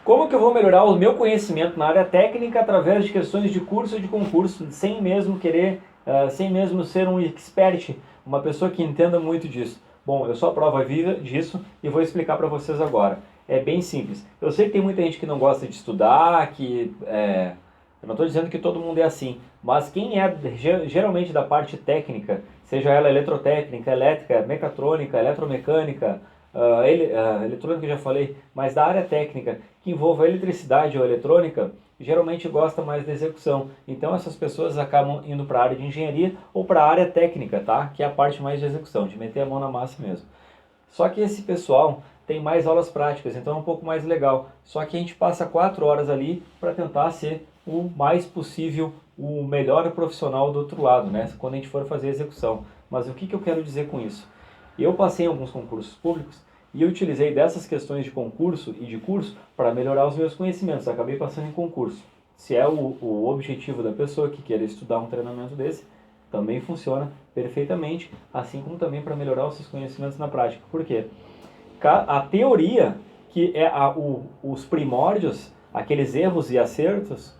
Como que eu vou melhorar o meu conhecimento na área técnica através de questões de curso ou de concurso, sem mesmo querer, sem mesmo ser um expert, uma pessoa que entenda muito disso? Bom, eu sou a prova viva disso e vou explicar para vocês agora. É bem simples. Eu sei que tem muita gente que não gosta de estudar, eu não estou dizendo que todo mundo é assim, mas quem é geralmente da parte técnica, seja ela eletrotécnica, elétrica, mecatrônica, eletromecânica, eletrônica eu já falei, mas da área técnica que envolva eletricidade ou eletrônica, geralmente gosta mais da execução. Então essas pessoas acabam indo para a área de engenharia ou para a área técnica, tá? Que é a parte mais de execução, de meter a mão na massa mesmo. Só que esse pessoal tem mais aulas práticas, então é um pouco mais legal. Só que a gente passa 4 horas ali para tentar ser o mais possível o melhor profissional do outro lado, né? Quando a gente for fazer a execução. Mas o que, que eu quero dizer com isso? Eu passei em alguns concursos públicos e eu utilizei dessas questões de concurso e de curso para melhorar os meus conhecimentos. Acabei passando em concurso. Se é o objetivo da pessoa que queira estudar um treinamento desse, também funciona perfeitamente, assim como também para melhorar os seus conhecimentos na prática. Por quê? A teoria, que é os primórdios, aqueles erros e acertos,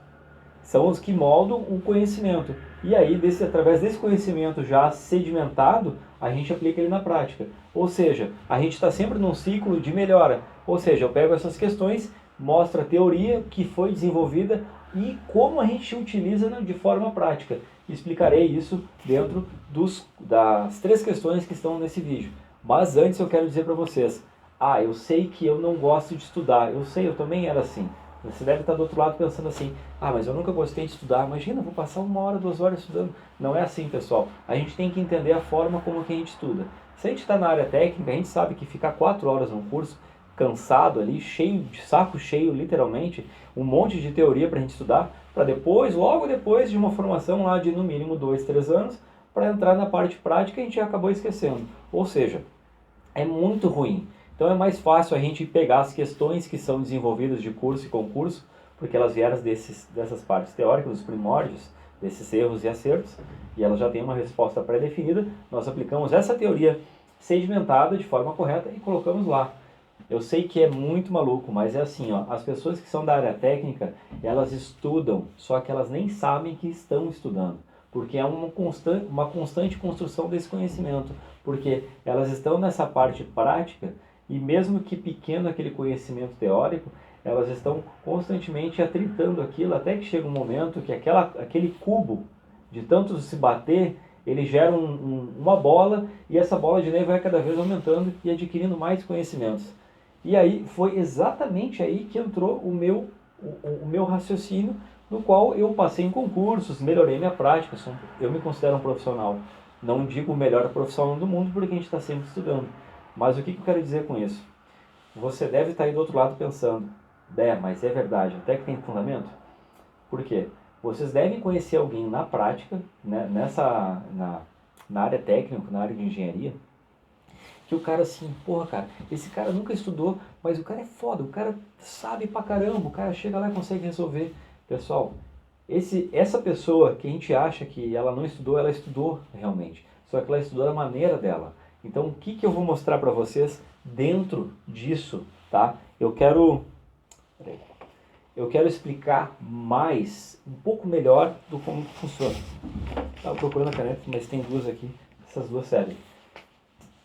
são os que moldam o conhecimento. E aí, através desse conhecimento já sedimentado, a gente aplica ele na prática. Ou seja, a gente está sempre num ciclo de melhora. Ou seja, eu pego essas questões, mostro a teoria que foi desenvolvida e como a gente utiliza de forma prática. Explicarei isso dentro das 3 questões que estão nesse vídeo. Mas antes eu quero dizer para vocês, eu sei que eu não gosto de estudar. Eu sei, eu também era assim. Você deve estar do outro lado pensando assim, mas eu nunca gostei de estudar. Imagina, vou passar 1 hora, 2 horas estudando. Não é assim, pessoal. A gente tem que entender a forma como que a gente estuda. Se a gente está na área técnica, a gente sabe que ficar 4 horas num curso, cansado ali, cheio de saco cheio, literalmente, um monte de teoria para a gente estudar, para depois, logo depois de uma formação lá de no mínimo 2, 3 anos, para entrar na parte prática, a gente acabou esquecendo. Ou seja, é muito ruim. Então é mais fácil a gente pegar as questões que são desenvolvidas de curso e concurso, porque elas vieram dessas partes teóricas, dos primórdios, desses erros e acertos, e elas já têm uma resposta pré-definida. Nós aplicamos essa teoria sedimentada de forma correta e colocamos lá. Eu sei que é muito maluco, mas é assim, ó, as pessoas que são da área técnica, elas estudam, só que elas nem sabem que estão estudando, porque é uma constante construção desse conhecimento, porque elas estão nessa parte prática e mesmo que pequeno aquele conhecimento teórico, elas estão constantemente atritando aquilo até que chega um momento que aquele cubo, de tanto se bater, ele gera uma bola e essa bola de neve vai cada vez aumentando e adquirindo mais conhecimentos. E aí foi exatamente aí que entrou o meu raciocínio, no qual eu passei em concursos, melhorei minha prática, eu me considero um profissional. Não digo o melhor profissional do mundo porque a gente está sempre estudando. Mas o que eu quero dizer com isso? Você deve estar aí do outro lado pensando, mas é verdade, até que tem fundamento? Por quê? Vocês devem conhecer alguém na prática, né, na área técnica, na área de engenharia, que o cara assim, porra, cara, esse cara nunca estudou, mas o cara é foda, o cara sabe pra caramba, o cara chega lá e consegue resolver. Pessoal, essa pessoa que a gente acha que ela não estudou, ela estudou realmente, só que ela estudou da maneira dela. Então, o que eu vou mostrar pra vocês dentro disso, tá? Eu quero explicar mais, um pouco melhor do como funciona. Estava procurando a caneta, mas tem 2 aqui, essas 2 servem.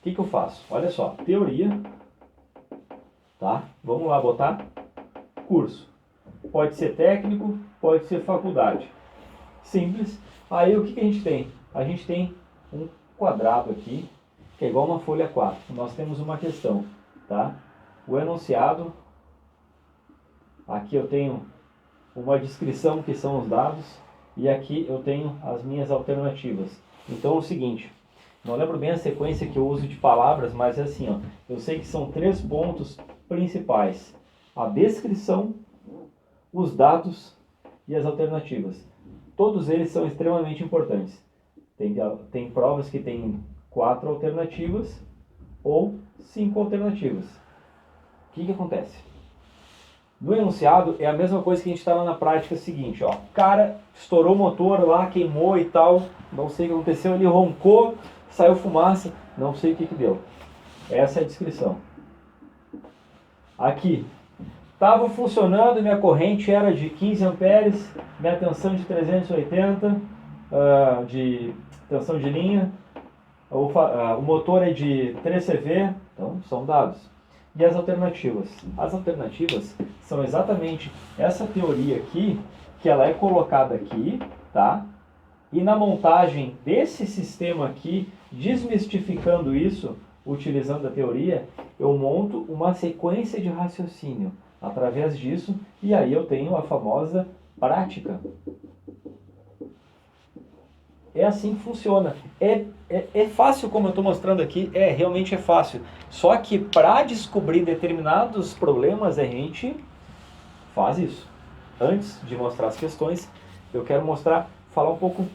O que eu faço? Olha só, teoria, tá? Vamos lá botar curso. Pode ser técnico, pode ser faculdade. Simples. Aí o que a gente tem? A gente tem um quadrado aqui, que é igual uma folha 4. Nós temos uma questão, tá? O enunciado. Aqui eu tenho uma descrição que são os dados. E aqui eu tenho as minhas alternativas. Então é o seguinte, não lembro bem a sequência que eu uso de palavras, mas é assim, ó. Eu sei que são 3 pontos principais. A descrição, os dados e as alternativas. Todos eles são extremamente importantes. Tem provas que tem 4 alternativas ou 5 alternativas. O que acontece? No enunciado é a mesma coisa que a gente está lá na prática seguinte, ó. O cara estourou o motor lá, queimou e tal, não sei o que aconteceu, ele roncou, saiu fumaça, não sei o que deu. Essa é a descrição. Aqui, Estava funcionando, minha corrente era de 15 amperes, minha tensão de 380 de tensão de linha, o motor é de 3 CV, então são dados. E as alternativas? As alternativas são exatamente essa teoria aqui, que ela é colocada aqui, tá? E na montagem desse sistema aqui, desmistificando isso, utilizando a teoria, eu monto uma sequência de raciocínio através disso, e aí eu tenho a famosa prática. É assim que funciona. É fácil como eu estou mostrando aqui, realmente é fácil. Só que para descobrir determinados problemas, a gente faz isso. Antes de mostrar as questões, eu quero falar um pouco,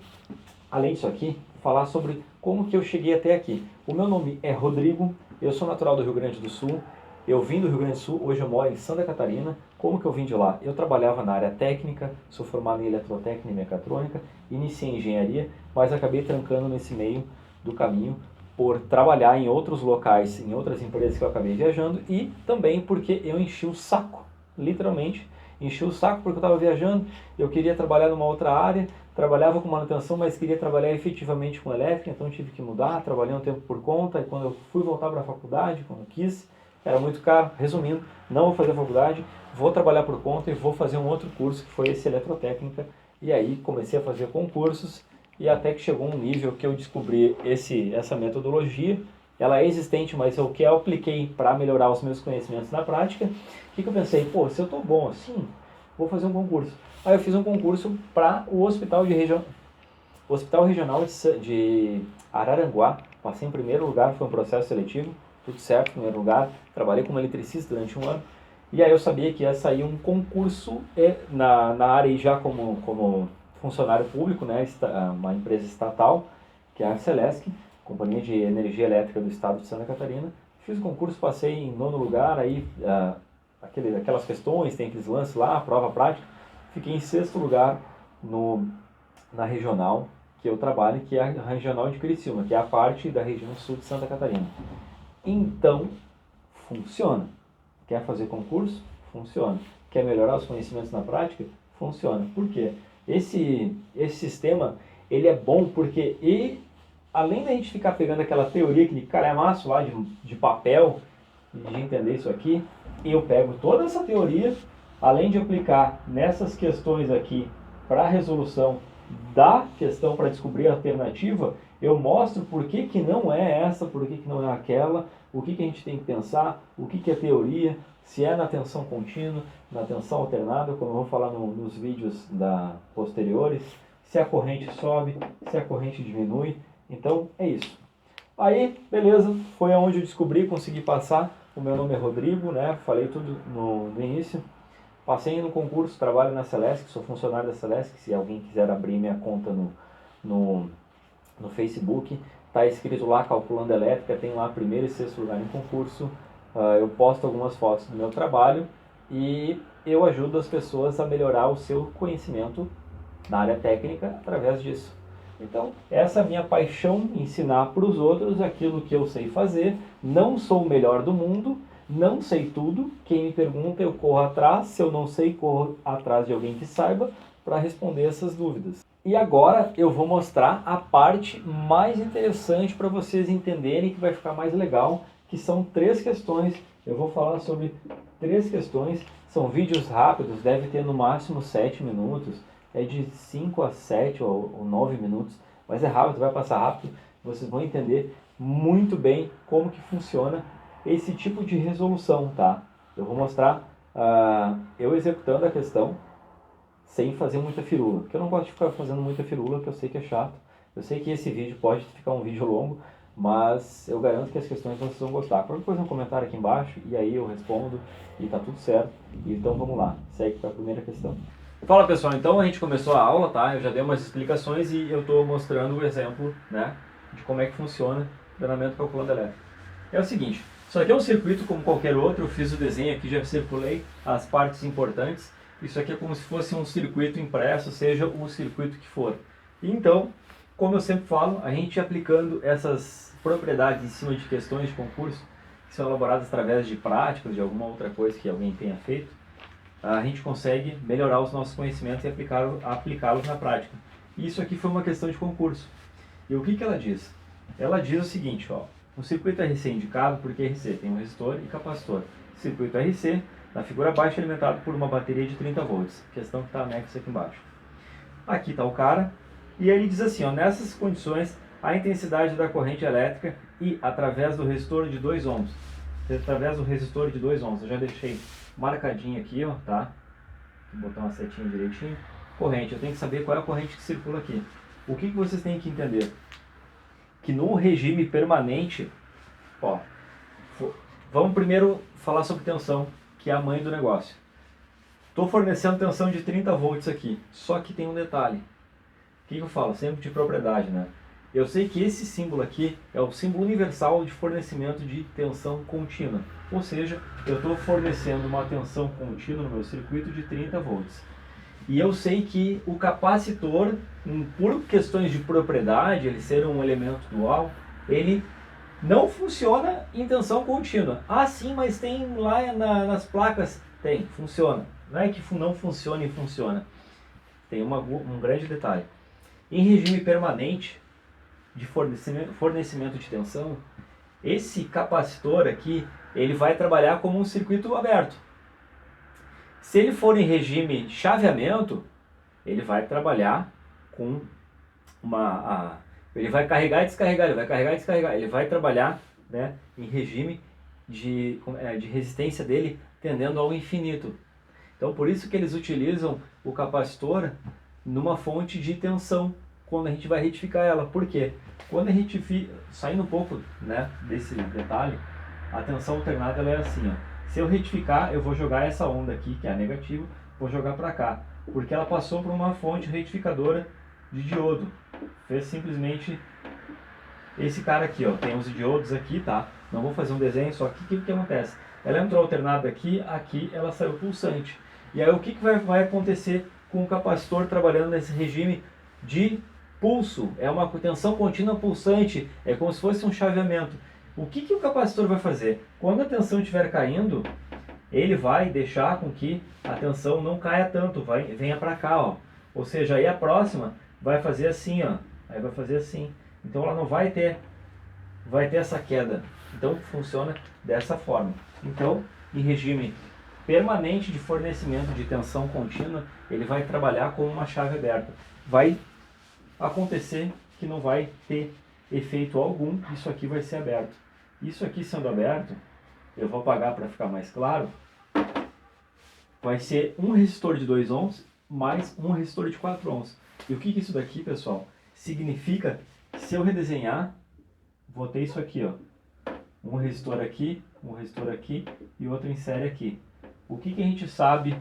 além disso aqui, falar sobre como que eu cheguei até aqui. O meu nome é Rodrigo, eu sou natural do Rio Grande do Sul. Eu vim do Rio Grande do Sul, hoje eu moro em Santa Catarina. Como que eu vim de lá? Eu trabalhava na área técnica, sou formado em eletrotécnica e mecatrônica, iniciei em engenharia, mas acabei trancando nesse meio do caminho por trabalhar em outros locais, em outras empresas que eu acabei viajando, e também porque eu enchi o saco, literalmente, enchi o saco porque eu estava viajando, eu queria trabalhar numa outra área, trabalhava com manutenção, mas queria trabalhar efetivamente com elétrica, então tive que mudar, trabalhei um tempo por conta, e quando eu fui voltar para a faculdade, quando eu quis, era muito caro. Resumindo, não vou fazer faculdade, vou trabalhar por conta e vou fazer um outro curso, que foi esse eletrotécnica. E aí comecei a fazer concursos e até que chegou um nível que eu descobri essa metodologia. Ela é existente, mas o que eu apliquei para melhorar os meus conhecimentos na prática, o que eu pensei? Pô, se eu estou bom assim, vou fazer um concurso. Aí eu fiz um concurso para o Hospital Regional de Araranguá. Passei em primeiro lugar, foi um processo seletivo. Tudo certo, em primeiro lugar, trabalhei como eletricista durante um ano, e aí eu sabia que ia sair um concurso na área já como funcionário público, né, uma empresa estatal, que é a Arcelesc, Companhia de Energia Elétrica do Estado de Santa Catarina. Fiz o concurso, passei em nono lugar, aí aquelas questões, tem aqueles lances lá, prova prática, fiquei em sexto lugar na regional que eu trabalho, que é a regional de Criciúma, que é a parte da região sul de Santa Catarina. Então, funciona. Quer fazer concurso? Funciona. Quer melhorar os conhecimentos na prática? Funciona. Por quê? Esse sistema, ele é bom porque, além da gente ficar pegando aquela teoria, aquele calhamaço lá de papel, de entender isso aqui, eu pego toda essa teoria, além de aplicar nessas questões aqui para a resolução da questão, para descobrir a alternativa, eu mostro por que não é essa, por que não é aquela, o que a gente tem que pensar, o que é teoria, se é na tensão contínua, na tensão alternada, como eu vou falar nos vídeos posteriores, se a corrente sobe, se a corrente diminui. Então é isso. Aí, beleza, foi onde eu descobri, consegui passar. O meu nome é Rodrigo, né? Falei tudo no início. Passei no concurso, trabalho na Celesc, sou funcionário da Celesc. Se alguém quiser abrir minha conta no Facebook, está escrito lá Calculando Elétrica, tem lá primeiro e sexto lugar em concurso. Eu posto algumas fotos do meu trabalho e eu ajudo as pessoas a melhorar o seu conhecimento na área técnica através disso. Então, essa é a minha paixão, ensinar para os outros aquilo que eu sei fazer. Não sou o melhor do mundo, não sei tudo. Quem me pergunta, eu corro atrás. Se eu não sei, corro atrás de alguém que saiba para responder essas dúvidas. E agora eu vou mostrar a parte mais interessante para vocês entenderem, que vai ficar mais legal, que são 3 questões. Eu vou falar sobre 3 questões. São vídeos rápidos, deve ter no máximo 7 minutos. É de 5 a 7 ou 9 minutos, mas é rápido, vai passar rápido. Vocês vão entender muito bem como que funciona esse tipo de resolução, tá? Eu vou mostrar eu executando a questão sem fazer muita firula, porque eu não gosto de ficar fazendo muita firula, porque eu sei que é chato. Eu sei que esse vídeo pode ficar um vídeo longo, mas eu garanto que as questões vocês vão gostar. Qualquer coisa, um comentário aqui embaixo, e aí eu respondo, e tá tudo certo. Então vamos lá, segue para a primeira questão. Fala pessoal, então a gente começou a aula, tá? Eu já dei umas explicações e eu estou mostrando o exemplo, né, de como é que funciona o treinamento calculando elétrico. É o seguinte, isso aqui é um circuito como qualquer outro, eu fiz o desenho aqui, já circulei as partes importantes. Isso aqui é como se fosse um circuito impresso, seja o circuito que for. Então, como eu sempre falo, a gente aplicando essas propriedades em cima de questões de concurso, que são elaboradas através de práticas, de alguma outra coisa que alguém tenha feito, a gente consegue melhorar os nossos conhecimentos e aplicá-los na prática. Isso aqui foi uma questão de concurso. E o que ela diz? Ela diz o seguinte, ó, o circuito RC é indicado porque RC tem um resistor e capacitor. Circuito RC, na figura abaixo, é alimentado por uma bateria de 30 volts. Questão que está anexa aqui embaixo. Aqui está o cara, e ele diz assim, ó, nessas condições, a intensidade da corrente elétrica e através do resistor de 2 ohms. Através do resistor de 2 ohms, eu já deixei marcadinho aqui, ó, tá? Vou botar uma setinha direitinho. Corrente, eu tenho que saber qual é a corrente que circula aqui. O que vocês têm que entender? Que no regime permanente, ó, vamos primeiro falar sobre tensão, que é a mãe do negócio. Estou fornecendo tensão de 30 volts aqui, só que tem um detalhe. O que eu falo? Sempre de propriedade, né? Eu sei que esse símbolo aqui é o símbolo universal de fornecimento de tensão contínua. Ou seja, eu estou fornecendo uma tensão contínua no meu circuito de 30 volts. E eu sei que o capacitor, por questões de propriedade, ele ser um elemento dual, ele não funciona em tensão contínua. Ah, sim, mas tem lá nas placas. Tem, funciona. Não é que não funciona e funciona. Tem um grande detalhe. Em regime permanente de fornecimento de tensão, esse capacitor aqui, ele vai trabalhar como um circuito aberto. Se ele for em regime chaveamento, ele vai trabalhar com ele vai carregar e descarregar, ele vai carregar e descarregar, ele vai trabalhar, né, em regime de resistência dele tendendo ao infinito. Então por isso que eles utilizam o capacitor numa fonte de tensão quando a gente vai retificar ela. Por quê? Quando a gente saindo um pouco, né, desse detalhe, a tensão alternada ela é assim, ó. Se eu retificar, eu vou jogar essa onda aqui, que é a negativa, vou jogar para cá, porque ela passou por uma fonte retificadora de diodo. Fez simplesmente esse cara aqui, ó. Tem os diodos aqui, tá? Não vou fazer um desenho, só que o que acontece? Ela entrou alternada aqui, aqui ela saiu pulsante. E aí o que vai acontecer com o capacitor trabalhando nesse regime de pulso? É uma tensão contínua pulsante, é como se fosse um chaveamento. O que o capacitor vai fazer? Quando a tensão estiver caindo, ele vai deixar com que a tensão não caia tanto, venha para cá, ó. Ou seja, aí a próxima vai fazer assim, ó. Aí vai fazer assim. Então ela não vai ter essa queda. Então funciona dessa forma. Então, em regime permanente de fornecimento de tensão contínua, ele vai trabalhar com uma chave aberta. Vai acontecer que não vai ter efeito algum, isso aqui vai ser aberto. Isso aqui sendo aberto, eu vou apagar para ficar mais claro, vai ser um resistor de 2 ohms mais um resistor de 4 ohms. E o que isso daqui, pessoal, significa que se eu redesenhar, vou ter isso aqui, ó, um resistor aqui e outro em série aqui. O que a gente sabe?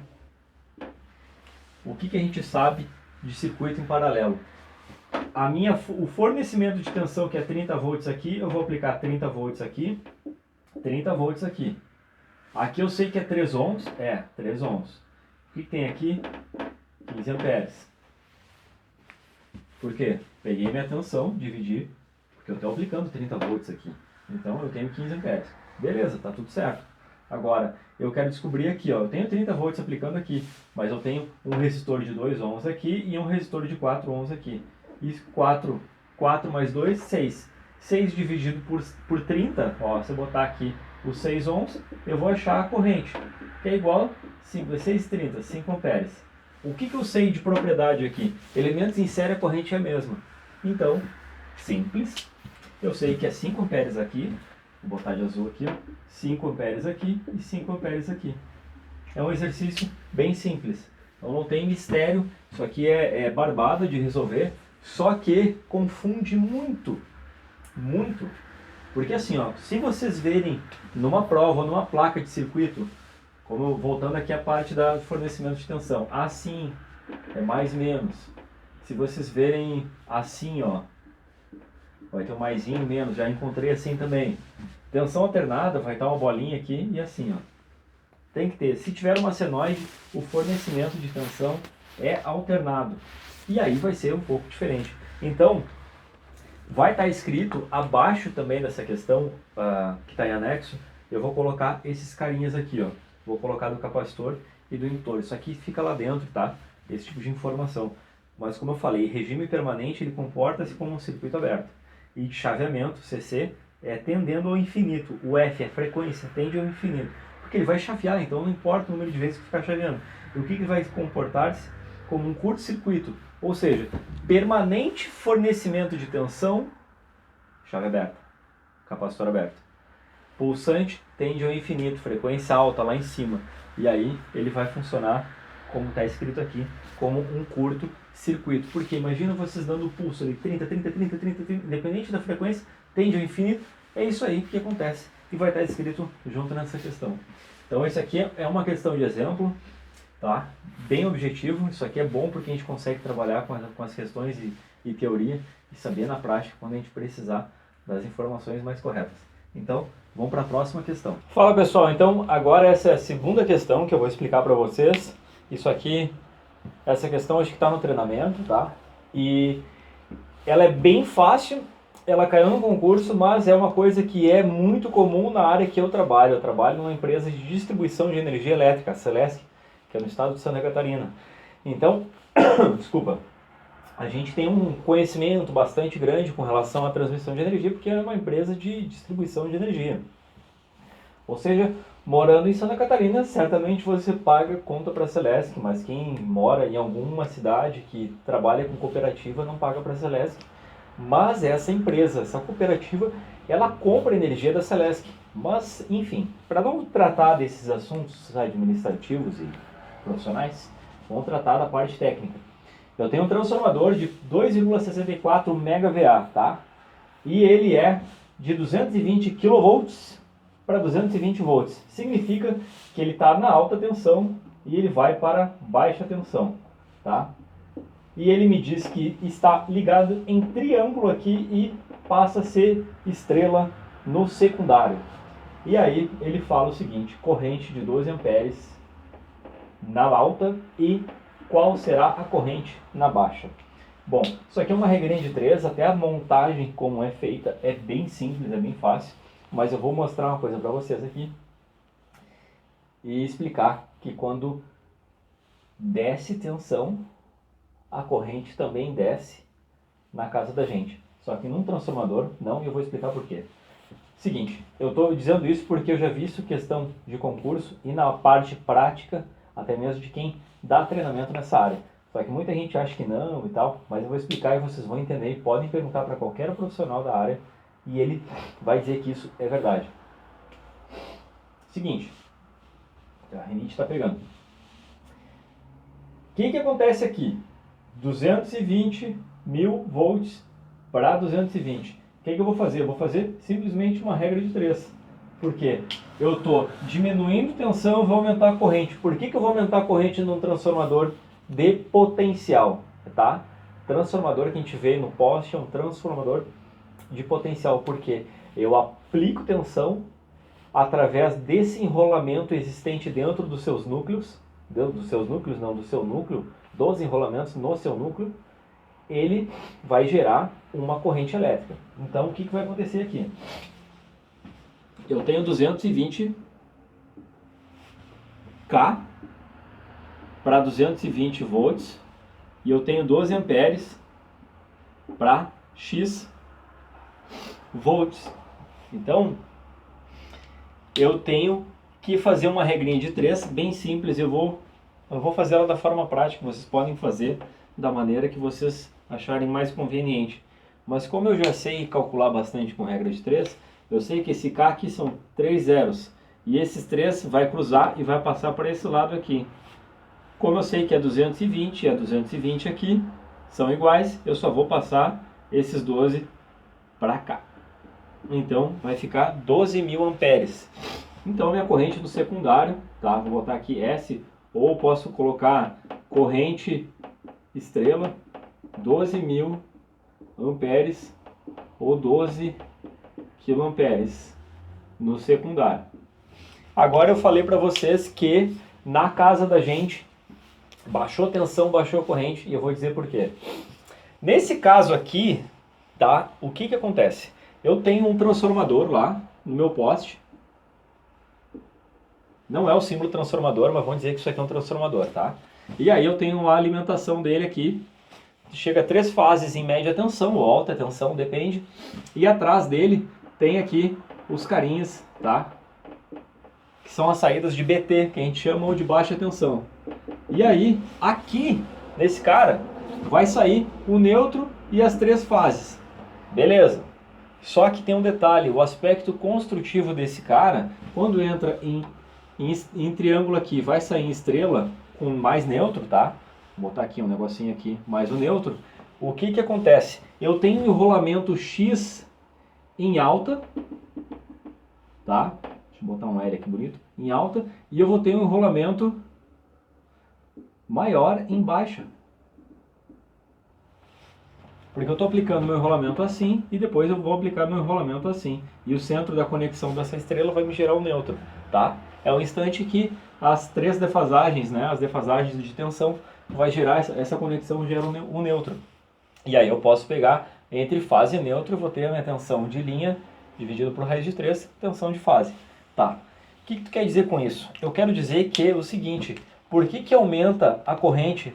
O que a gente sabe de circuito em paralelo? O fornecimento de tensão, que é 30 volts aqui, eu vou aplicar 30 volts aqui, 30 volts aqui. Aqui eu sei que é 3 ohms, 3 ohms. O que tem aqui? 15 amperes. Por quê? Peguei minha tensão, dividi, porque eu estou aplicando 30 volts aqui. Então eu tenho 15 amperes. Beleza, tá tudo certo. Agora, eu quero descobrir aqui, ó, eu tenho 30 volts aplicando aqui, mas eu tenho um resistor de 2 ohms aqui e um resistor de 4 ohms aqui. E 4 mais 2, 6. 6 dividido por 30, ó, se eu botar aqui os 6 ohms, eu vou achar a corrente, que é igual a 6,30, 5 amperes. O que eu sei de propriedade aqui? Elementos em série, a corrente é a mesma. Então, simples, eu sei que é 5 amperes aqui, vou botar de azul aqui, ó, 5 amperes aqui e 5 amperes aqui. É um exercício bem simples, então não tem mistério, isso aqui é barbada de resolver, só que confunde muito, muito. Porque assim, ó, se vocês verem numa prova, numa placa de circuito, como voltando aqui a parte da fornecimento de tensão, assim, é mais menos. Se vocês verem assim, ó, vai ter um maisinho, menos, já encontrei assim também. Tensão alternada, vai estar uma bolinha aqui e assim, ó. Tem que ter, se tiver uma senoide, o fornecimento de tensão é alternado. E aí vai ser um pouco diferente. Então, vai estar escrito abaixo também dessa questão que está em anexo, eu vou colocar esses carinhas aqui, ó. Vou colocar do capacitor e do indutor. Isso aqui fica lá dentro, tá? Esse tipo de informação. Mas como eu falei, regime permanente ele comporta-se como um circuito aberto. E chaveamento, CC, é tendendo ao infinito. O F, a frequência, tende ao infinito. Porque ele vai chavear, então não importa o número de vezes que ficar chaveando. E o que ele vai comportar-se? Como um curto-circuito. Ou seja, permanente fornecimento de tensão, chave aberta, capacitor aberto. Pulsante tende ao infinito, frequência alta lá em cima. E aí ele vai funcionar, como está escrito aqui, como um curto circuito. Porque imagina vocês dando o pulso ali, 30, 30, 30, 30, 30, independente da frequência, tende ao infinito. É isso aí que acontece. E vai estar escrito junto nessa questão. Então esse aqui é uma questão de exemplo, tá? Bem objetivo. Isso aqui é bom porque a gente consegue trabalhar com as questões e teoria e saber na prática quando a gente precisar das informações mais corretas. Então, vamos para a próxima questão. Fala pessoal, então agora essa é a segunda questão que eu vou explicar para vocês. Isso aqui, essa questão acho que está no treinamento, tá? E ela é bem fácil, ela caiu no concurso, mas é uma coisa que é muito comum na área que eu trabalho. Eu trabalho numa empresa de distribuição de energia elétrica, a Celesc, que é no estado de Santa Catarina. Então, desculpa, a gente tem um conhecimento bastante grande com relação à transmissão de energia, porque é uma empresa de distribuição de energia. Ou seja, morando em Santa Catarina, certamente você paga conta para a Celesc, mas quem mora em alguma cidade que trabalha com cooperativa não paga para a Celesc. Mas essa empresa, essa cooperativa, ela compra energia da Celesc. Mas, enfim, para não tratar desses assuntos administrativos e profissionais, vamos tratar da parte técnica. Eu tenho um transformador de 2,64 MVA, tá? E ele é de 220 kV para 220 volts. Significa que ele está na alta tensão e ele vai para baixa tensão, tá? E ele me diz que está ligado em triângulo aqui e passa a ser estrela no secundário. E aí ele fala o seguinte: corrente de 12 amperes na alta e qual será a corrente na baixa. Bom, isso aqui é uma regrinha de 3, até a montagem como é feita é bem simples, é bem fácil, mas eu vou mostrar uma coisa para vocês aqui e explicar que quando desce tensão, a corrente também desce na casa da gente. Só que num transformador não, e eu vou explicar por quê. Seguinte, eu estou dizendo isso porque eu já vi isso questão de concurso e na parte prática, até mesmo de quem dá treinamento nessa área. Só que muita gente acha que não e tal, mas eu vou explicar e vocês vão entender e podem perguntar para qualquer profissional da área e ele vai dizer que isso é verdade. Seguinte, a rinite está pegando. O que acontece aqui? 220 mil volts para 220. O que eu vou fazer? Eu vou fazer simplesmente uma regra de 3. Por quê? Eu estou diminuindo tensão e vou aumentar a corrente. Por que eu vou aumentar a corrente num transformador de potencial? Tá? Transformador que a gente vê no poste é um transformador de potencial. Por quê? Eu aplico tensão através desse enrolamento existente dentro dos seus núcleos, do seu núcleo, dos enrolamentos no seu núcleo, ele vai gerar uma corrente elétrica. Então, o que vai acontecer aqui? Eu tenho 220 K para 220 volts e eu tenho 12 amperes para X volts. Então, eu tenho que fazer uma regrinha de 3, bem simples. Eu vou fazer ela da forma prática, vocês podem fazer da maneira que vocês acharem mais conveniente. Mas como eu já sei calcular bastante com regra de 3, eu sei que esse K aqui são 3 zeros. E esses 3 vai cruzar e vai passar para esse lado aqui. Como eu sei que é 220 e é 220 aqui, são iguais, eu só vou passar esses 12 para cá. Então vai ficar 12.000 amperes. Então minha corrente do secundário, tá? Vou botar aqui S, ou posso colocar corrente estrela, 12.000 amperes ou 12 quiloamperes no secundário. Agora eu falei para vocês que na casa da gente baixou tensão, baixou corrente, e eu vou dizer por quê. Nesse caso aqui, tá? O que acontece? Eu tenho um transformador lá no meu poste Não é o símbolo transformador, mas vamos dizer que isso aqui é um transformador, tá? E aí eu tenho a alimentação dele aqui, chega a 3 fases em média tensão ou alta tensão, depende. E atrás dele tem aqui os carinhas, tá? Que são as saídas de BT, que a gente chama de baixa tensão. E aí, aqui, nesse cara, vai sair o neutro e as 3 fases. Beleza. Só que tem um detalhe, o aspecto construtivo desse cara, quando entra em triângulo aqui, vai sair em estrela com mais neutro, tá? Vou botar aqui um negocinho aqui, mais o neutro. O que que acontece? Eu tenho enrolamento X em alta, tá? Deixa eu botar um L aqui bonito, em alta, e eu vou ter um enrolamento maior em baixa. Porque eu estou aplicando meu enrolamento assim e depois eu vou aplicar meu enrolamento assim. E o centro da conexão dessa estrela vai me gerar o neutro, tá? É o instante que as 3 defasagens, né, as defasagens de tensão, vai gerar essa conexão, gera um neutro. E aí eu posso pegar entre fase e neutro, eu vou ter a minha tensão de linha dividido por raiz de 3, tensão de fase. Tá. O que tu quer dizer com isso? Eu quero dizer que o seguinte, por que aumenta a corrente?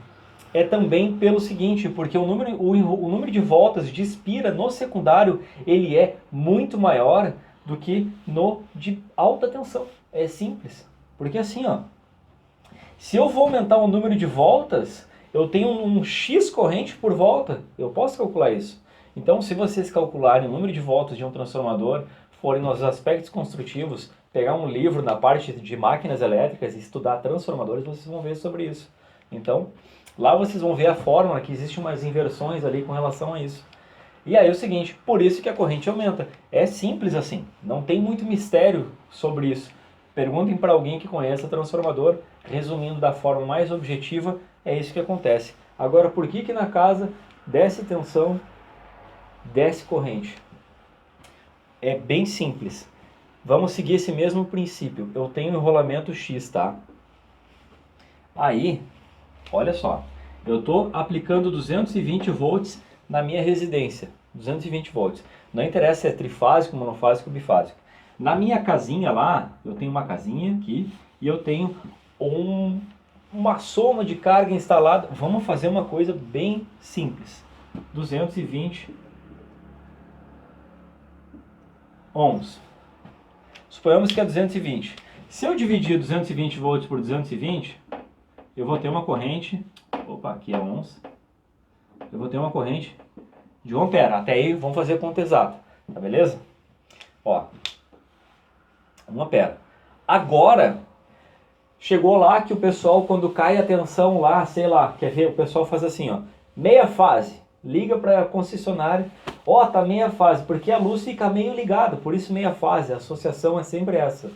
É também pelo seguinte, porque o número de voltas de espira no secundário, ele é muito maior do que no de alta tensão. É simples. Porque assim, ó, se eu vou aumentar o número de voltas, eu tenho um X corrente por volta. Eu posso calcular isso. Então, se vocês calcularem o número de voltas de um transformador, forem nos aspectos construtivos, pegar um livro na parte de máquinas elétricas e estudar transformadores, vocês vão ver sobre isso. Então, lá vocês vão ver a fórmula, que existe umas inversões ali com relação a isso. E aí é o seguinte, por isso que a corrente aumenta. É simples assim, não tem muito mistério sobre isso. Perguntem para alguém que conheça transformador, resumindo da forma mais objetiva, é isso que acontece. Agora, por que na casa desce tensão, desce corrente? É bem simples. Vamos seguir esse mesmo princípio. Eu tenho enrolamento X, tá? Aí, olha só, eu estou aplicando 220 volts na minha residência. 220 volts. Não interessa se é trifásico, monofásico ou bifásico. Na minha casinha lá, eu tenho uma casinha aqui e eu tenho uma soma de carga instalada. Vamos fazer uma coisa bem simples. 220 ohms. Suponhamos que é 220. Se eu dividir 220 volts por 220, eu vou ter uma corrente, opa, aqui é ohms, eu vou ter uma corrente de 1 ampere. Até aí vamos fazer conta exata, tá beleza? Ó, 1 ampere. Agora, chegou lá que o pessoal, quando cai a tensão lá, sei lá, quer ver, o pessoal faz assim, ó, meia fase, liga para a concessionária, ó, tá meia fase, porque a luz fica meio ligada, por isso meia fase, a associação é sempre essa.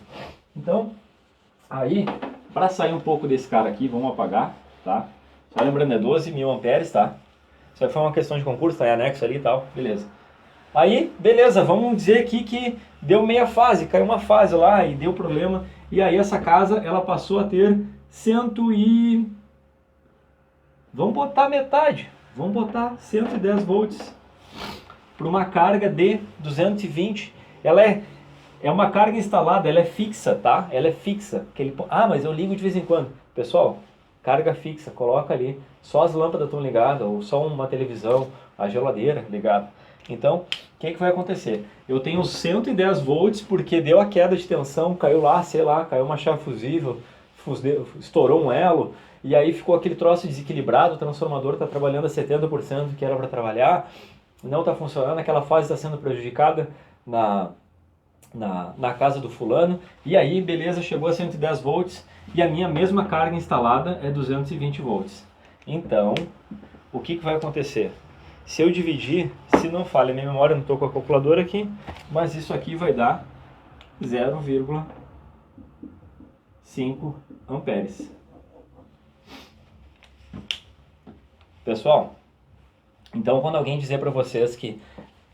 Então, aí, para sair um pouco desse cara aqui, vamos apagar, tá? Só lembrando, é 12.000 amperes, tá? Isso aí foi uma questão de concurso, tá em anexo ali e tal, beleza. Aí, beleza, vamos dizer aqui que deu meia fase, caiu uma fase lá e deu problema. E aí essa casa, ela passou a ter vamos botar metade, vamos botar 110 volts para uma carga de 220. Ela é uma carga instalada, ela é fixa, tá? Ela é fixa. Mas eu ligo de vez em quando. Pessoal, carga fixa, coloca ali. Só as lâmpadas estão ligadas, ou só uma televisão, a geladeira ligada. Então, o que vai acontecer? Eu tenho 110 volts porque deu a queda de tensão, caiu lá, sei lá, caiu uma chave fusível, estourou um elo, e aí ficou aquele troço desequilibrado, o transformador está trabalhando a 70% do que era para trabalhar, não está funcionando, aquela fase está sendo prejudicada na casa do fulano, e aí, beleza, chegou a 110 volts, e a minha mesma carga instalada é 220 volts. Então, o que vai acontecer? Se eu dividir, se não falha a minha memória, não estou com a calculadora aqui, mas isso aqui vai dar 0,5 amperes. Pessoal, então quando alguém dizer para vocês que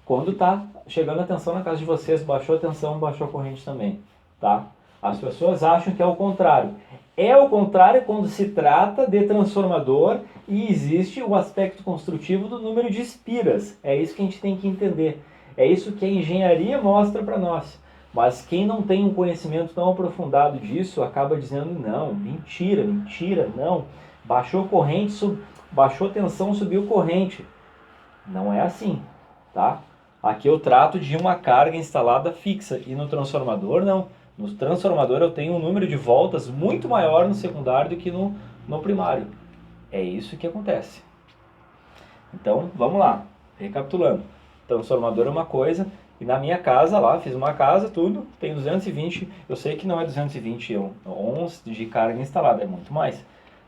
quando está chegando a tensão na casa de vocês, baixou a tensão, baixou a corrente também, tá? As pessoas acham que é o contrário. É o contrário quando se trata de transformador e existe o aspecto construtivo do número de espiras. É isso que a gente tem que entender. É isso que a engenharia mostra para nós. Mas quem não tem um conhecimento tão aprofundado disso acaba dizendo, não, mentira, mentira, não. Baixou corrente, baixou tensão, subiu corrente. Não é assim, tá? Aqui eu trato de uma carga instalada fixa e no transformador não. No transformador eu tenho um número de voltas muito maior no secundário do que no primário. É isso que acontece. Então, vamos lá. Recapitulando. Transformador é uma coisa, e na minha casa lá, fiz uma casa, tudo, tem 220, eu sei que não é 220 ohms de carga instalada, é muito mais.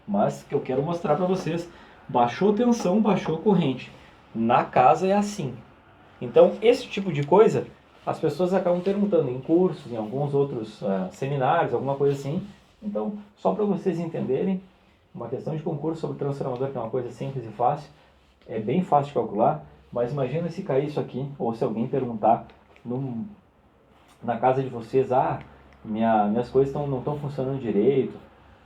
Mas que eu quero mostrar para vocês, baixou tensão, baixou corrente. Na casa é assim. Então, esse tipo de coisa, as pessoas acabam perguntando em cursos, em alguns outros seminários, alguma coisa assim. Então, só para vocês entenderem, uma questão de concurso sobre transformador, que é uma coisa simples e fácil, é bem fácil de calcular, mas imagina se cair isso aqui, ou se alguém perguntar na casa de vocês, minhas coisas não estão funcionando direito,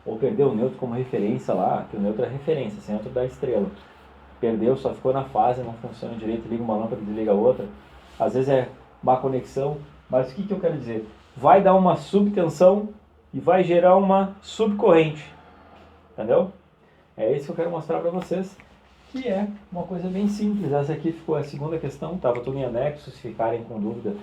ou perdeu o neutro como referência lá, que o neutro é referência, centro da estrela. Perdeu, só ficou na fase, não funciona direito, liga uma lâmpada, desliga a outra. Às vezes é má conexão, mas o que eu quero dizer? Vai dar uma subtensão e vai gerar uma subcorrente, entendeu? É isso que eu quero mostrar para vocês, que é uma coisa bem simples. Essa aqui ficou a segunda questão, estava tudo em anexo, se ficarem com dúvida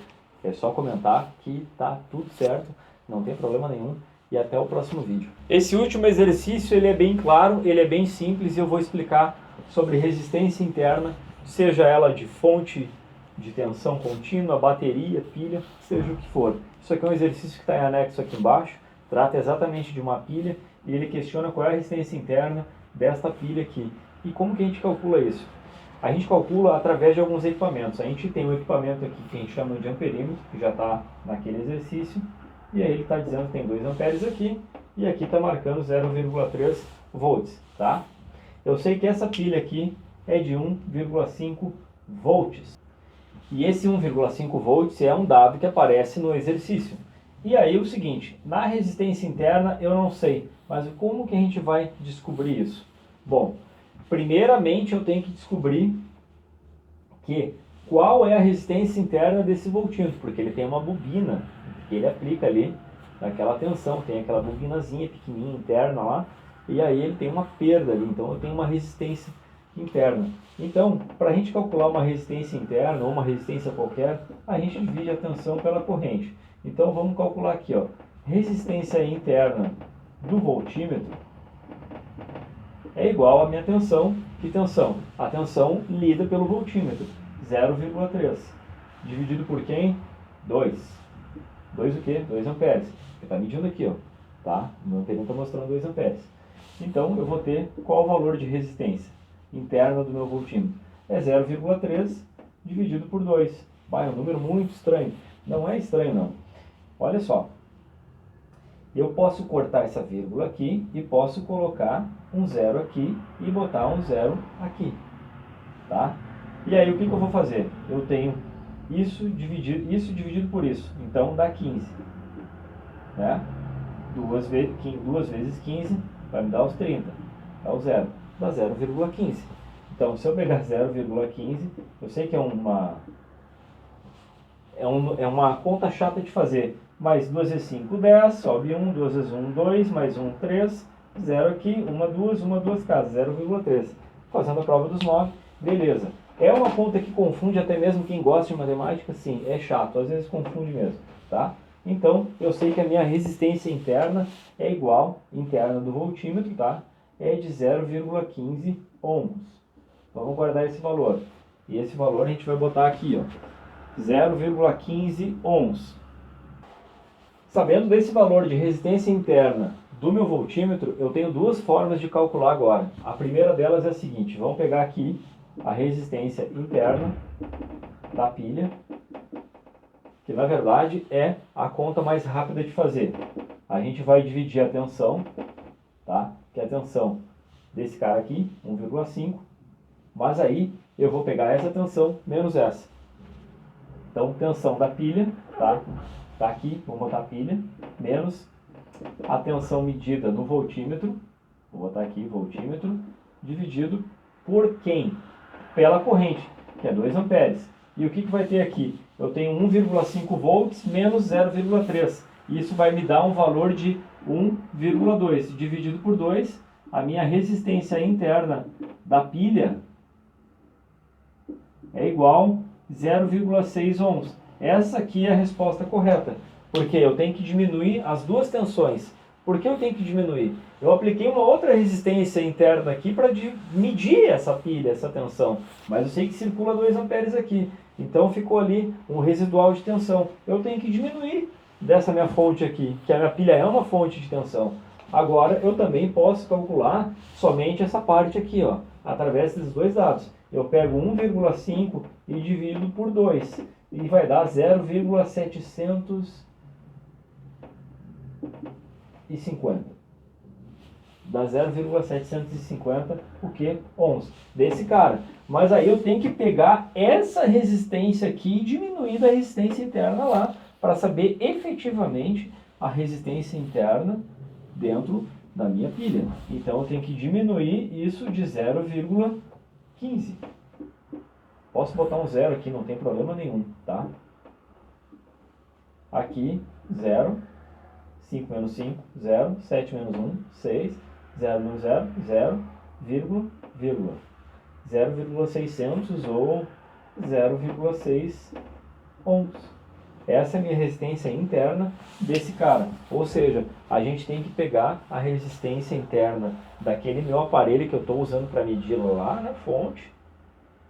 é só comentar que tá tudo certo, não tem problema nenhum. E até o próximo vídeo. Esse último exercício ele é bem claro, ele é bem simples e eu vou explicar sobre resistência interna, seja ela de fonte de tensão contínua, bateria, pilha, seja o que for. Isso aqui é um exercício que está em anexo aqui embaixo, trata exatamente de uma pilha e ele questiona qual é a resistência interna desta pilha aqui. E como que a gente calcula isso? A gente calcula através de alguns equipamentos. A gente tem um equipamento aqui que a gente chama de amperímetro, que já está naquele exercício, e aí ele está dizendo que tem 2 amperes aqui, e aqui está marcando 0,3 volts, tá? Eu sei que essa pilha aqui é de 1,5 volts. E esse 1,5 volts é um dado que aparece no exercício. E aí o seguinte, na resistência interna eu não sei, mas como que a gente vai descobrir isso? Bom, primeiramente eu tenho que descobrir qual é a resistência interna desse voltímetro, porque ele tem uma bobina que ele aplica ali naquela tensão, tem aquela bobinazinha pequenininha interna lá, e aí ele tem uma perda ali, então eu tenho uma resistência interna. Então, para a gente calcular uma resistência interna ou uma resistência qualquer, a gente divide a tensão pela corrente. Então vamos calcular aqui, ó, resistência interna do voltímetro é igual à minha tensão. Que tensão? A tensão lida pelo voltímetro, 0,3. Dividido por quem? 2. 2 o quê? 2 amperes. Porque está medindo aqui, ó. Tá? O meu amperinho está mostrando 2 amperes. Então, eu vou ter qual o valor de resistência interna do meu voltímetro? É 0,3 dividido por 2. Vai, é um número muito estranho. Não é estranho, não. Olha só. Eu posso cortar essa vírgula aqui e posso colocar um zero aqui e botar um zero aqui. Tá? E aí, o que eu vou fazer? Eu tenho isso dividido por isso. Então, dá 15. Né? 2 vezes 15 vai me dar os 30. É o zero. Dá 0,15. Então, se eu pegar 0,15, eu sei que é uma conta chata de fazer. Mas 2 vezes 5, 10, sobe 1, 2 vezes 1, 2, mais 1, 3, 0 aqui, 1, 2 casas, 0,3. Fazendo a prova dos 9, beleza. É uma conta que confunde até mesmo quem gosta de matemática? Sim, é chato, às vezes confunde mesmo, tá? Então, eu sei que a minha resistência interna é igual, interna do voltímetro, tá? É de 0,15 ohms. Vamos guardar esse valor. E esse valor a gente vai botar aqui, ó, 0,15 ohms. Sabendo desse valor de resistência interna do meu voltímetro, eu tenho duas formas de calcular agora. A primeira delas é a seguinte, vamos pegar aqui a resistência interna da pilha, que na verdade é a conta mais rápida de fazer. A gente vai dividir a tensão, tá? Que é a tensão desse cara aqui, 1,5, mas aí eu vou pegar essa tensão menos essa. Então, tensão da pilha, tá? Tá aqui, vamos botar a pilha, menos a tensão medida no voltímetro, vou botar aqui voltímetro, dividido por quem? Pela corrente, que é 2 amperes. E o que vai ter aqui? Eu tenho 1,5 volts menos 0,3. Isso vai me dar um valor de 1,2. Dividido por 2, a minha resistência interna da pilha é igual a 0,6 ohms. Essa aqui é a resposta correta, porque eu tenho que diminuir as duas tensões. Por que eu tenho que diminuir? Eu apliquei uma outra resistência interna aqui para medir essa pilha, essa tensão, mas eu sei que circula 2 amperes aqui, então ficou ali um residual de tensão. Eu tenho que diminuir dessa minha fonte aqui, que a minha pilha é uma fonte de tensão. Agora eu também posso calcular somente essa parte aqui, ó, através desses dois dados. Eu pego 1,5 e divido por 2 e vai dar 0,750. Dá 0,750 o que? Ohms desse cara. Mas aí eu tenho que pegar essa resistência aqui e diminuir da resistência interna lá para saber efetivamente a resistência interna dentro da minha pilha. Então eu tenho que diminuir isso de 0,15. Posso botar um zero aqui, não tem problema nenhum, tá? Aqui, 0, 5 menos 5, 0, 7 menos 1, 6, 0 menos 0, 0, vírgula, 0,600 ou 0,6 ohms. Essa é a minha resistência interna desse cara. Ou seja, a gente tem que pegar a resistência interna daquele meu aparelho que eu estou usando para medir lá na fonte.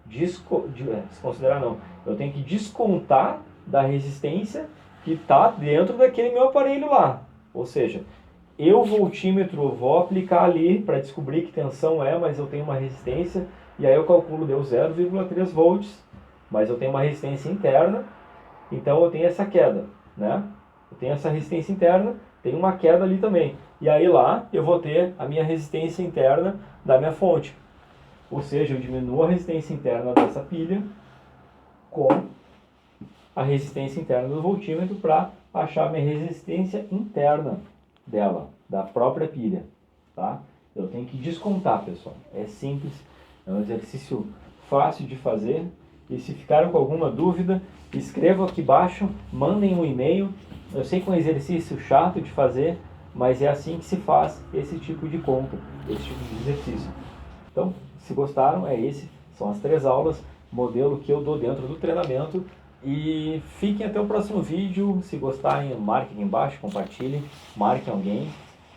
Desconsiderar não. Eu tenho que descontar da resistência que está dentro daquele meu aparelho lá. Ou seja, eu voltímetro vou aplicar ali para descobrir que tensão é, mas eu tenho uma resistência. E aí eu calculo, deu 0,3 volts, mas eu tenho uma resistência interna. Então eu tenho essa queda, né? Eu tenho essa resistência interna, tem uma queda ali também. E aí lá eu vou ter a minha resistência interna da minha fonte. Ou seja, eu diminuo a resistência interna dessa pilha com a resistência interna do voltímetro para achar a minha resistência interna dela, da própria pilha, tá? Eu tenho que descontar, pessoal. É simples, é um exercício fácil de fazer. E se ficaram com alguma dúvida, escrevam aqui embaixo, mandem um e-mail. Eu sei que é um exercício chato de fazer, mas é assim que se faz esse tipo de conta, esse tipo de exercício. Então, se gostaram, são as 3 aulas, modelo que eu dou dentro do treinamento. E fiquem até o próximo vídeo. Se gostarem, marquem aqui embaixo, compartilhem, marquem alguém.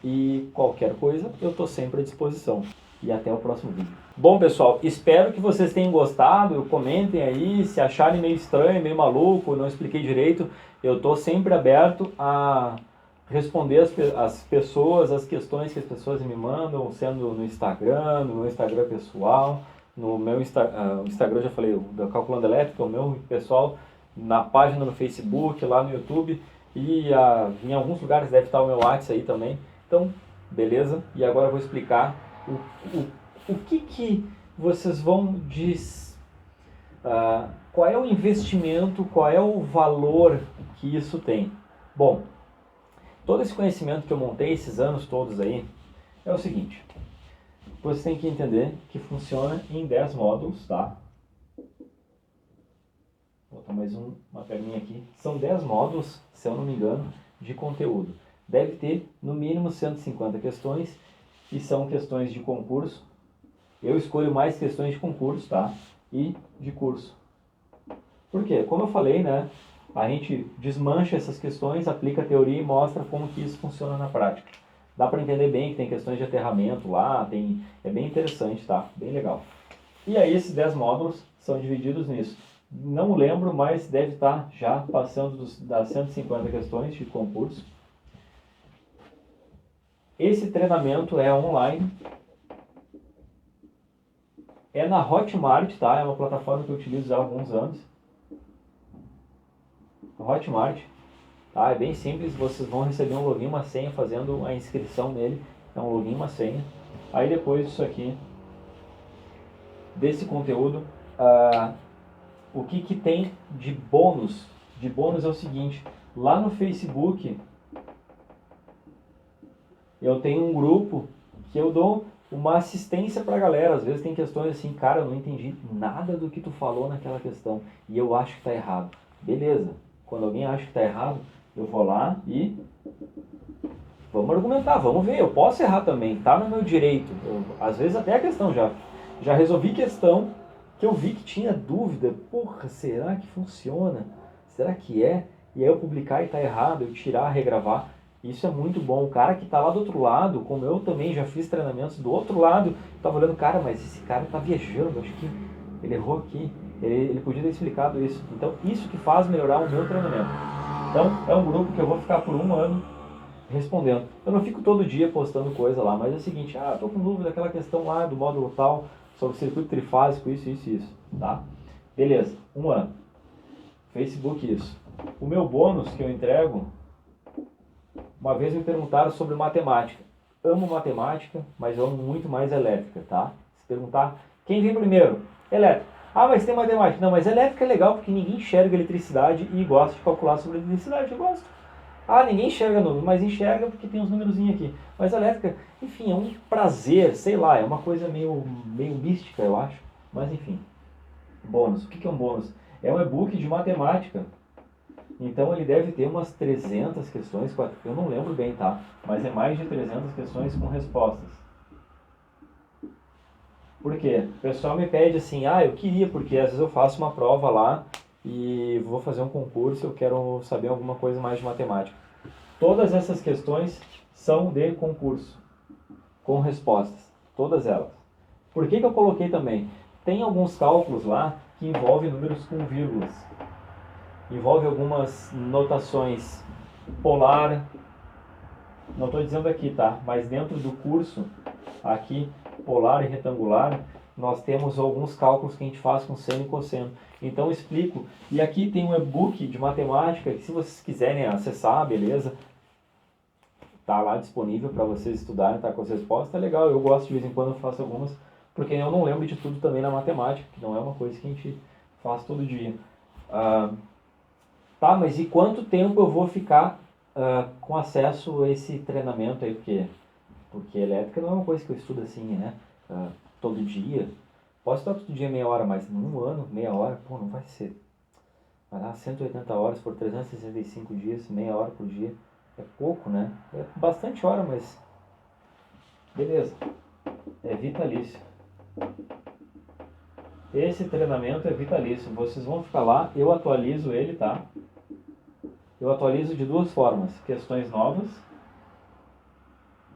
E qualquer coisa, eu estou sempre à disposição. E até o próximo vídeo. Bom, pessoal, espero que vocês tenham gostado. Comentem aí, se acharem meio estranho, meio maluco, não expliquei direito. Eu estou sempre aberto a responder as pessoas, as questões que as pessoas me mandam, sendo no Instagram, no meu Instagram pessoal, no meu Instagram, já falei, da Calculando Elétrica, o meu pessoal, na página no Facebook, lá no YouTube, e em alguns lugares deve estar o meu WhatsApp aí também. Então, beleza? E agora eu vou explicar o que vocês vão qual é o investimento, qual é o valor que isso tem. Bom, todo esse conhecimento que eu montei esses anos todos aí é o seguinte: você tem que entender que funciona em 10 módulos, tá? Vou botar mais uma perninha aqui. São 10 módulos, se eu não me engano, de conteúdo. Deve ter no mínimo 150 questões, e são questões de concurso. Eu escolho mais questões de concurso, tá? E de curso. Por quê? Como eu falei, né? A gente desmancha essas questões, aplica a teoria e mostra como que isso funciona na prática. Dá para entender bem que tem questões de aterramento lá, é bem interessante, tá? Bem legal. E aí esses 10 módulos são divididos nisso. Não lembro, mas deve estar já passando das 150 questões de concurso. Esse treinamento é online. É na Hotmart, tá? É uma plataforma que eu utilizo há alguns anos. Hotmart, tá? É bem simples, vocês vão receber um login e uma senha fazendo a inscrição nele. É um login e uma senha. Aí depois disso aqui, desse conteúdo, o que tem de bônus? De bônus é o seguinte: lá no Facebook eu tenho um grupo que eu dou uma assistência para a galera. Às vezes tem questões assim, cara, eu não entendi nada do que tu falou naquela questão e eu acho que está errado. Beleza, quando alguém acha que está errado, eu vou lá e vamos argumentar, vamos ver, eu posso errar também, tá no meu direito. Às vezes até a questão, já resolvi questão que eu vi que tinha dúvida, porra, será que funciona? Será que é? E aí eu publicar e tá errado, eu tirar, regravar. Isso é muito bom. O cara que tá lá do outro lado, como eu também já fiz treinamentos do outro lado, tava olhando, cara, mas esse cara tá viajando, acho que ele errou aqui. Ele podia ter explicado isso. Então, isso que faz melhorar o meu treinamento. Então, é um grupo que eu vou ficar por 1 ano respondendo. Eu não fico todo dia postando coisa lá, mas é o seguinte, tô com dúvida daquela questão lá do módulo tal, sobre o circuito trifásico, isso, tá? Beleza, 1 ano. Facebook, isso. O meu bônus que eu entrego, uma vez me perguntaram sobre matemática. Amo matemática, mas eu amo muito mais elétrica, tá? Se perguntar, quem vem primeiro? Elétrica. Mas tem matemática. Não, mas elétrica é legal porque ninguém enxerga eletricidade e gosta de calcular sobre eletricidade. Eu gosto. Ninguém enxerga número, mas enxerga porque tem uns númerozinhos aqui. Mas a elétrica, enfim, é um prazer, sei lá, é uma coisa meio mística, eu acho. Mas enfim, bônus. O que é um bônus? É um e-book de matemática. Então ele deve ter umas 300 questões, eu não lembro bem, tá? Mas é mais de 300 questões com respostas. Por quê? O pessoal me pede assim, eu queria, porque às vezes eu faço uma prova lá e vou fazer um concurso, eu quero saber alguma coisa mais de matemática. Todas essas questões são de concurso, com respostas, todas elas. Por que eu coloquei também? Tem alguns cálculos lá que envolvem números com vírgulas. Envolve algumas notações polar, não estou dizendo aqui, tá? Mas dentro do curso, aqui, polar e retangular, nós temos alguns cálculos que a gente faz com seno e cosseno. Então eu explico. E aqui tem um e-book de matemática, que se vocês quiserem acessar, beleza? Tá lá disponível para vocês estudarem, tá com as respostas. É legal, eu gosto de vez em quando, eu faço algumas, porque eu não lembro de tudo também na matemática, que não é uma coisa que a gente faz todo dia. Tá, mas e quanto tempo eu vou ficar com acesso a esse treinamento aí? Porque elétrica não é uma coisa que eu estudo assim, né? Todo dia. Posso estudar todo dia meia hora, mas num ano, meia hora, não vai ser. Vai dar 180 horas por 365 dias, meia hora por dia. É pouco, né? É bastante hora, mas beleza. É vitalício. Esse treinamento é vitalício. Vocês vão ficar lá, eu atualizo ele, tá? Eu atualizo de 2 formas. Questões novas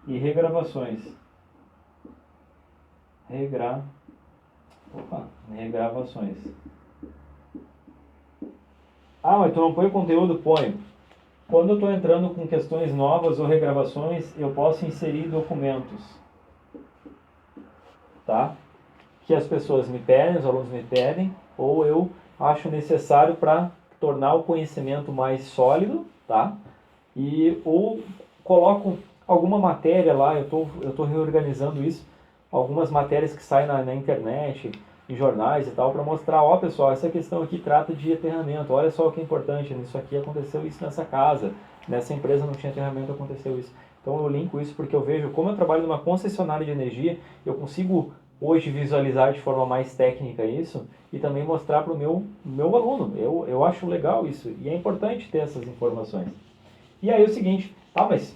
e regravações. Regravações. Mas tu não põe o conteúdo? Ponho. Quando eu estou entrando com questões novas ou regravações, eu posso inserir documentos, tá? Que as pessoas me pedem, os alunos me pedem, ou eu acho necessário para tornar o conhecimento mais sólido, tá? Ou coloco alguma matéria lá, eu tô reorganizando isso, algumas matérias que saem na internet, em jornais e tal, para mostrar, pessoal, essa questão aqui trata de aterramento, olha só o que é importante, nisso aqui aconteceu isso nessa casa, nessa empresa não tinha aterramento, aconteceu isso. Então eu linko isso porque eu vejo, como eu trabalho numa concessionária de energia, eu consigo hoje visualizar de forma mais técnica isso e também mostrar para o meu aluno. Eu acho legal isso e é importante ter essas informações. E aí é o seguinte, mas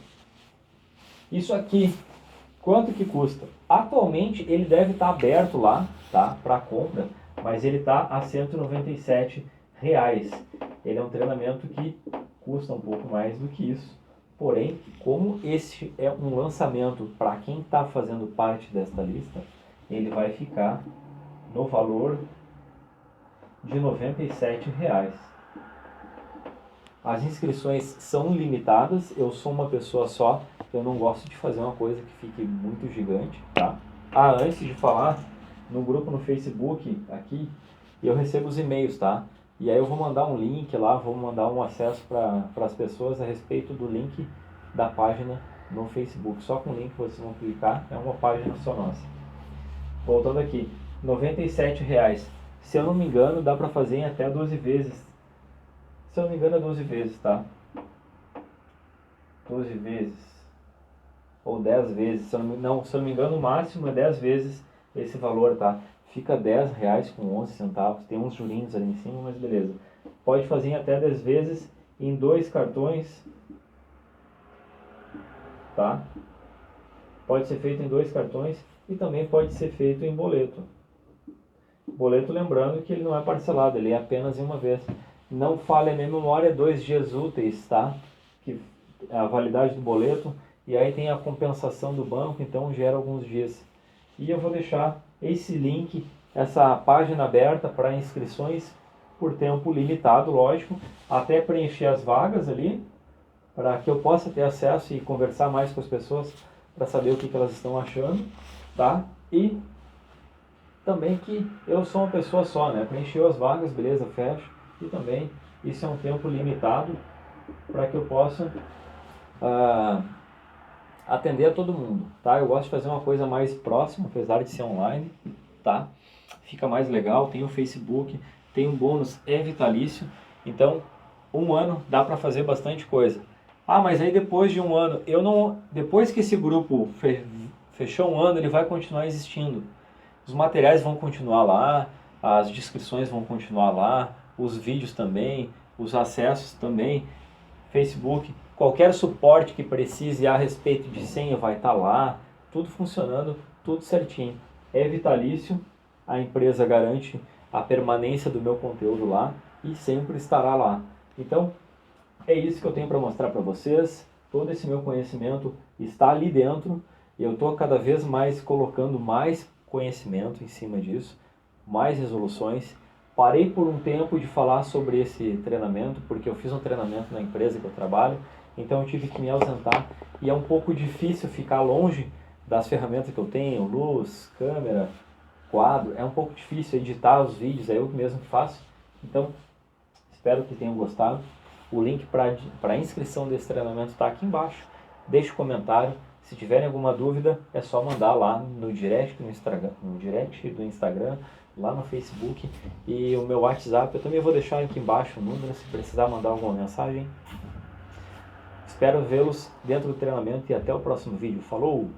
isso aqui, quanto que custa? Atualmente ele deve estar aberto lá, tá, para compra, mas ele está a R$197. Ele é um treinamento que custa um pouco mais do que isso. Porém, como esse é um lançamento para quem está fazendo parte desta lista, ele vai ficar no valor de R$97. As inscrições são limitadas, eu sou uma pessoa só, eu não gosto de fazer uma coisa que fique muito gigante, tá? Antes de falar, no grupo no Facebook, aqui, eu recebo os e-mails, tá? E aí eu vou mandar um link lá, vou mandar um acesso para as pessoas a respeito do link da página no Facebook. Só com o link vocês vão clicar, é uma página só nossa. Voltando aqui, R$97. Se eu não me engano, dá para fazer em até 12 vezes. Se eu não me engano é 12 vezes, tá? 12 vezes. ou 10 vezes, se eu não me engano, o máximo é 10 vezes esse valor, tá? Fica R$ 10 com 11 centavos, tem uns jurinhos ali em cima, mas beleza. Pode fazer em até 10 vezes em 2 cartões, tá? Pode ser feito em 2 cartões e também pode ser feito em boleto. Boleto, lembrando que ele não é parcelado, ele é apenas em uma vez. Não falha a minha memória, 2 dias úteis, tá? Que é a validade do boleto, e aí tem a compensação do banco, então gera alguns dias. E eu vou deixar esse link, essa página aberta para inscrições por tempo limitado, lógico, até preencher as vagas ali, para que eu possa ter acesso e conversar mais com as pessoas para saber o que elas estão achando, tá? E também que eu sou uma pessoa só, né? Preencheu as vagas, beleza, fecho. E também isso é um tempo limitado para que eu possa atender a todo mundo, tá? Eu gosto de fazer uma coisa mais próxima, apesar de ser online, tá? Fica mais legal, tem o Facebook, tem um bônus, é vitalício. Então, um ano dá para fazer bastante coisa. Ah, mas aí depois de um ano, depois que esse grupo fechou um ano, ele vai continuar existindo. Os materiais vão continuar lá, as descrições vão continuar lá, os vídeos também, os acessos também, Facebook, qualquer suporte que precise a respeito de senha vai estar lá, tudo funcionando, tudo certinho. É vitalício, a empresa garante a permanência do meu conteúdo lá e sempre estará lá. Então, é isso que eu tenho para mostrar para vocês. Todo esse meu conhecimento está ali dentro e eu estou cada vez mais colocando mais conhecimento em cima disso, mais resoluções. Parei por um tempo de falar sobre esse treinamento, porque eu fiz um treinamento na empresa que eu trabalho, então eu tive que me ausentar e é um pouco difícil ficar longe das ferramentas que eu tenho, luz, câmera, quadro, é um pouco difícil editar os vídeos, é eu mesmo que faço. Então, espero que tenham gostado. O link para inscrição desse treinamento está aqui embaixo. Deixe um comentário. Se tiverem alguma dúvida, é só mandar lá no direct do Instagram, lá no Facebook e o meu WhatsApp. Eu também vou deixar aqui embaixo o número, se precisar mandar alguma mensagem. Espero vê-los dentro do treinamento e até o próximo vídeo. Falou!